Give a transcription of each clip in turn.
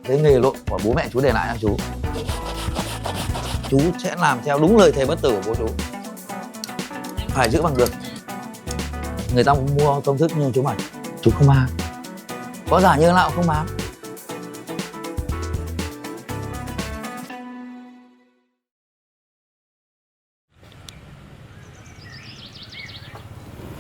cái nghề lộn của bố mẹ chú để lại cho chú sẽ làm theo đúng lời thề bất tử của bố chú, phải giữ bằng được. Người ta mua công thức nhưng chú bảo chú không bán, có giả như nào không bán.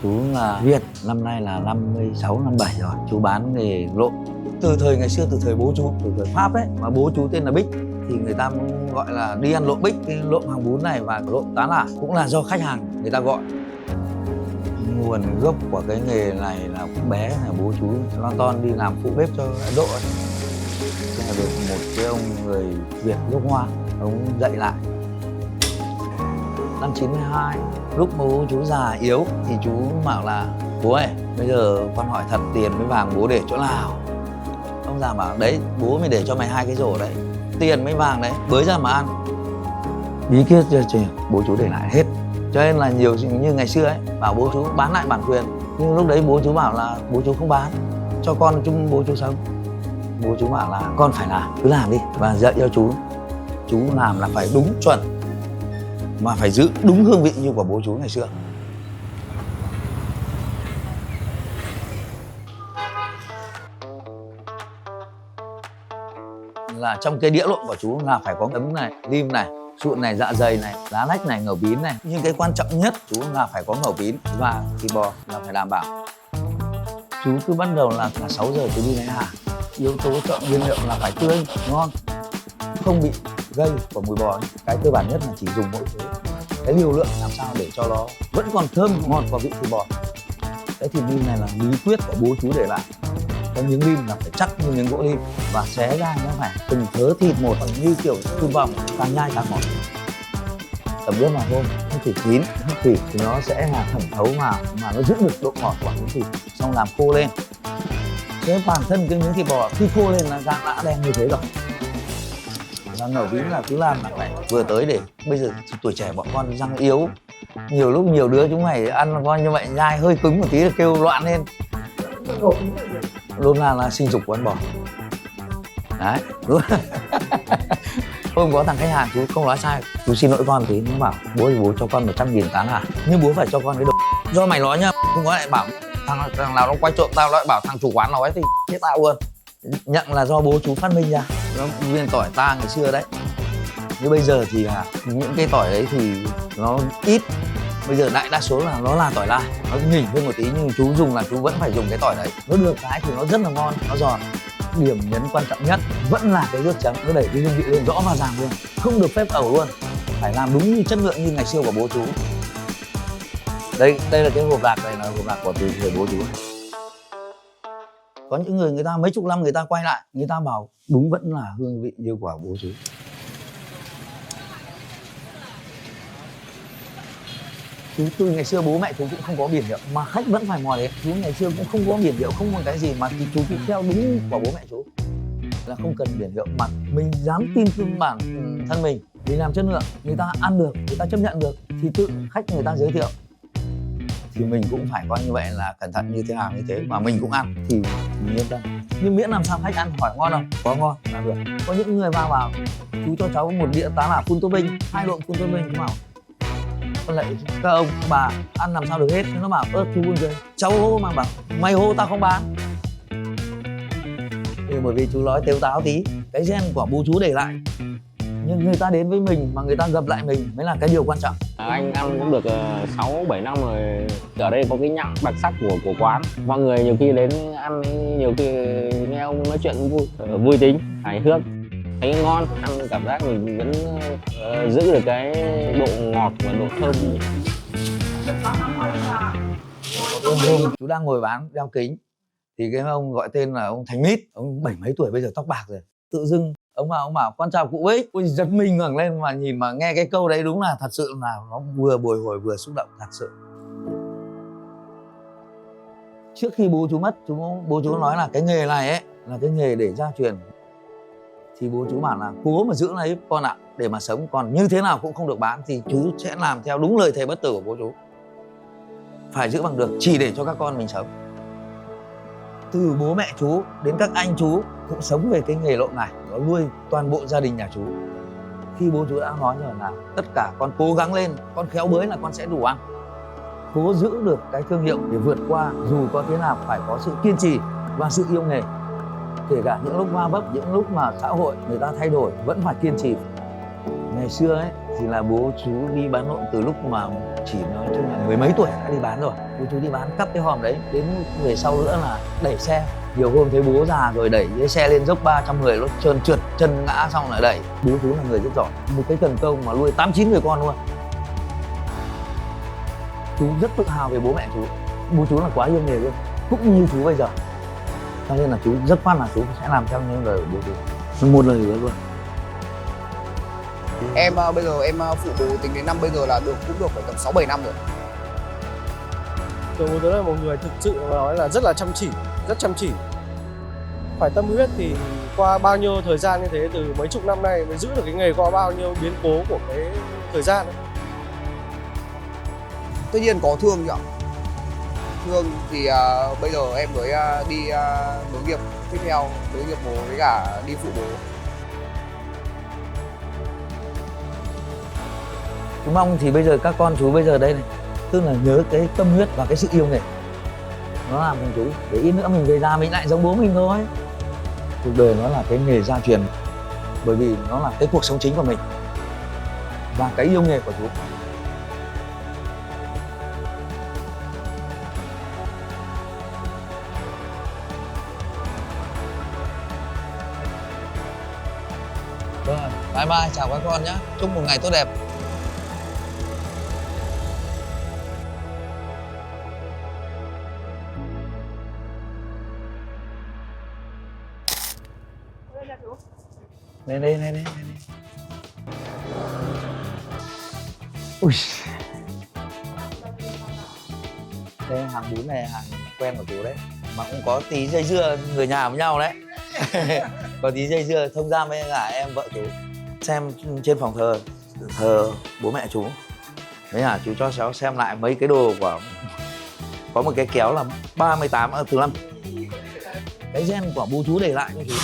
Chú là Việt, năm nay là 56, 57 rồi. Chú bán nghề lộn từ thời ngày xưa, từ thời bố chú, từ thời Pháp ấy. Mà bố chú tên là Bích thì người ta gọi là đi ăn lộn Bích. Cái lộn hàng bún này và lộn tá là cũng là do khách hàng người ta gọi. Nguồn gốc của cái nghề này là cũng bé, là bố chú lon ton đi làm phụ bếp cho Ấn Độ ấy. Thế là được một cái ông người Việt gốc Hoa, ông dạy lại. Năm 92, lúc bố chú già yếu thì chú bảo là bố ơi, bây giờ con hỏi thật, tiền với vàng bố để chỗ nào? Ông già bảo đấy, bố mới để cho mày 2 cái rổ đấy, tiền với vàng đấy, bới ra mà ăn. Bí quyết cho bố chú để lại hết. Cho nên là nhiều như ngày xưa ấy, bảo bố chú bán lại bản quyền. Nhưng lúc đấy bố chú bảo là bố chú không bán, cho con chung bố chú sống. Bố chú bảo là con phải làm, cứ làm đi. Và dạy cho chú làm là phải đúng chuẩn, mà phải giữ đúng hương vị như của bố chú ngày xưa. Là trong cái đĩa lộn của chú là phải có ấm này, lim này, sụn này, dạ dày này, lá lách này, ngầu bín này. Nhưng cái quan trọng nhất chú là phải có ngầu bín và thịt bò là phải đảm bảo. Chú cứ bắt đầu là 6 giờ chú đi lấy hàng. Yếu tố chọn nguyên liệu là phải tươi, ngon, không bị gây của mùi bò. Cái cơ bản nhất là chỉ dùng mỗi thế. Cái liều lượng làm sao để cho nó vẫn còn thơm ngon của vị thịt bò. Cái thịt lim này là bí quyết của bố chú để lại. Cái miếng lim là phải chắc như miếng gỗ lim và xé ra nó phải từng thớ thịt một, như kiểu cơm vòng, càng nhai càng ngọt. Tầm nước vào thôi, không chỉ chín, không thịt thì nó sẽ là thẩm thấu vào mà nó giữ được độ ngọt của miếng thịt. Xong làm khô lên. Cái bản thân cái miếng thịt bò khi khô lên là rang đã đen như thế rồi. Và ngầu bín là cứ làm là phải vừa tới để bây giờ tuổi trẻ bọn con răng yếu, nhiều lúc nhiều đứa chúng mày ăn coi như vậy nhai hơi cứng một tí là kêu loạn lên. Luôn là sinh dục của con bò đấy. Hôm có thằng khách hàng chú không nói sai, chú xin lỗi con tí, nó bảo bố thì bố cho con 100.000 tán à, nhưng bố phải cho con cái đồ do mày nói nhá, không có lại bảo thằng nào nó quay trộm tao, lại bảo thằng chủ quán nói thì chết tao luôn. Nhận là do bố chú phát minh ra, nó viên tỏi ta ngày xưa đấy. Nhưng bây giờ thì là những cái tỏi đấy thì nó ít, bây giờ đại đa số là nó là tỏi lai, nó nhỉnh hơn một tí, nhưng chú dùng là chú vẫn phải dùng cái tỏi đấy. Nó được cái thì nó rất là ngon, nó giòn. Điểm nhấn quan trọng nhất vẫn là cái nước chấm, nó đẩy cái hương vị lên rõ và ràng luôn, không được phép ẩu luôn, phải làm đúng như chất lượng như ngày xưa của bố chú. Đây là cái hộp lạc, này là hộp lạc của từ thời bố chú này. Có những người ta mấy chục năm người ta quay lại, người ta bảo đúng vẫn là hương vị như của bố chú. Chú từ ngày xưa bố mẹ chú cũng không có biển hiệu mà khách vẫn phải mò đến. Chú ngày xưa cũng không có biển hiệu, không có cái gì mà chú cứ theo đúng của bố mẹ chú, là không cần biển hiệu mà mình dám tin phiên bản thân mình làm chất lượng, người ta ăn được, người ta chấp nhận được thì tự khách người ta giới thiệu. Thì mình cũng phải coi như vậy là cẩn thận như thế nào như thế mà mình cũng ăn thì mình yên tâm. Nhưng miễn làm sao khách ăn hỏi ngon không, có ngon là được. Có những người vào chú cho cháu một đĩa tá là full topping, 2 lộn full topping, chú bảo con lại các ông các bà ăn làm sao được hết. Nó bảo chú buồn cười, cháu hô mà bảo mày hô tao không bán. Thì bởi vì chú nói tếu táo tí, cái gen của bố chú để lại, nhưng người ta đến với mình mà người ta gặp lại mình mới là cái điều quan trọng. Anh ăn cũng được 6-7 năm rồi. Ở đây có cái nhạc đặc sắc của quán. Mọi người nhiều khi đến ăn, nhiều khi nghe ông nói chuyện vui tính, hài hước, thấy ngon, ăn cảm giác mình vẫn giữ được cái độ ngọt và độ thơm. Hôm chú đang ngồi bán đeo kính thì cái ông gọi tên là ông Thành Mít, ông 70 mấy tuổi bây giờ tóc bạc rồi. Tự dưng ông bảo con chào cụ Bích. Ôi giật mình ngẩng lên mà nhìn mà nghe cái câu đấy đúng là thật sự là nó vừa bồi hồi vừa xúc động thật sự. Trước khi bố chú mất, bố chú nói là cái nghề này ấy là cái nghề để gia truyền. Thì bố chú bảo là cố mà giữ lấy con ạ, để mà sống, còn như thế nào cũng không được bán. Thì chú sẽ làm theo đúng lời thề bất tử của bố chú, phải giữ bằng được, chỉ để cho các con mình sống. Từ bố mẹ chú đến các anh chú cũng sống về cái nghề lộn này, nó nuôi toàn bộ gia đình nhà chú. Khi bố chú đã nói rồi là tất cả con cố gắng lên, con khéo bới là con sẽ đủ ăn, cố giữ được cái thương hiệu để vượt qua, dù có thế nào phải có sự kiên trì và sự yêu nghề. Kể cả những lúc va vấp, những lúc mà xã hội người ta thay đổi vẫn phải kiên trì. Ngày xưa ấy thì là bố chú đi bán lộn từ lúc mà chỉ nói chung là mười mấy tuổi đã đi bán rồi. Bố chú đi bán cắp cái hòm đấy, đến về sau nữa là đẩy xe. Nhiều hôm thấy bố già rồi đẩy cái xe lên dốc 310 nó trơn trượt chân ngã xong lại đẩy. Bố chú là người rất giỏi, một cái cần câu mà nuôi 8-9 người con luôn. Chú rất tự hào về bố mẹ chú. Bố chú là quá yêu nghề luôn, cũng như chú bây giờ. Cho nên là chú rất khoan là chú sẽ làm theo những lời của bố chú, một lời hứa luôn. Em bây giờ em phụ bố tính đến năm bây giờ là cũng được phải tầm 6-7 năm rồi. Bố tớ là một người thực sự nói là rất là chăm chỉ, rất chăm chỉ. Phải tâm huyết thì qua bao nhiêu thời gian như thế, từ mấy chục năm nay mới giữ được cái nghề, qua bao nhiêu biến cố của cái thời gian ấy. Tất nhiên có thương chứ ạ. Thương thì bây giờ em mới đi nối nghiệp tiếp theo, nối nghiệp bố với cả đi phụ bố. Chú mong thì bây giờ các con chú bây giờ đây này, tức là nhớ cái tâm huyết và cái sự yêu nghề nó làm thành chú, để ít nữa mình về già mình lại giống bố mình thôi. Cuộc đời nó là cái nghề gia truyền, bởi vì nó là cái cuộc sống chính của mình và cái yêu nghề của chú. Rồi, bye bye, chào các con nhé, chúc một ngày tốt đẹp. Lên đây. Ui. Đây hàng bún này hàng quen của chú đấy, mà cũng có tí dây dưa người nhà với nhau đấy. Có tí dây dưa thông gia với cả em vợ chú. Xem trên phòng thờ bố mẹ chú. Đấy hả, chú cho cháu xem lại mấy cái đồ của, có một cái kéo là 38 từ năm cái gen của bố chú để lại cho chú.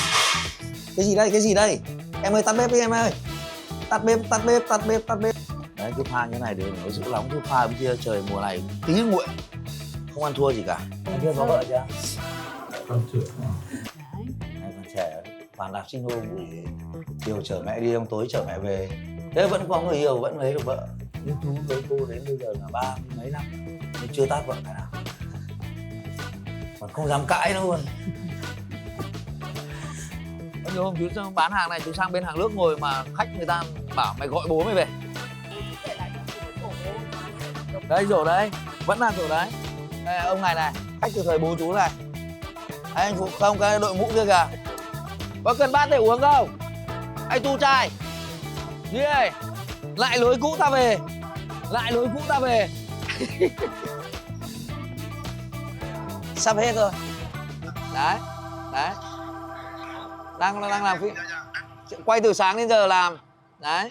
Cái gì đây em ơi, tắt bếp đi em ơi, tắt bếp. Đấy, cứ pha như này để nó giữ nóng, cứ pha bên kia trời mùa này tí nguội không ăn thua gì cả. Anh kia có vợ chưa? Con trưởng. Đấy, còn trẻ toàn đạp xích lô, chiều chở mẹ đi, ông tối chở mẹ về. Thế vẫn có người yêu, vẫn lấy được vợ. Nhưng chú với cô đến bây giờ là 30 mấy năm nhưng chưa tát vợ cái nào, còn không dám cãi nữa luôn. Có nhiều hôm chú bán hàng này, chú sang bên hàng nước ngồi mà khách người ta bảo mày gọi bố mày về. Đây rổ đấy, vẫn là rổ đấy. Đây, ông này khách từ thời bố chú này. Đây, anh phụ không, cái đội mũ kia kìa. Có cần bát để uống không? Anh tu trai. Đi đây. Lại lối cũ ta về. Sắp hết rồi. Đấy. Đang làm phim. Quay từ sáng đến giờ làm. Đấy.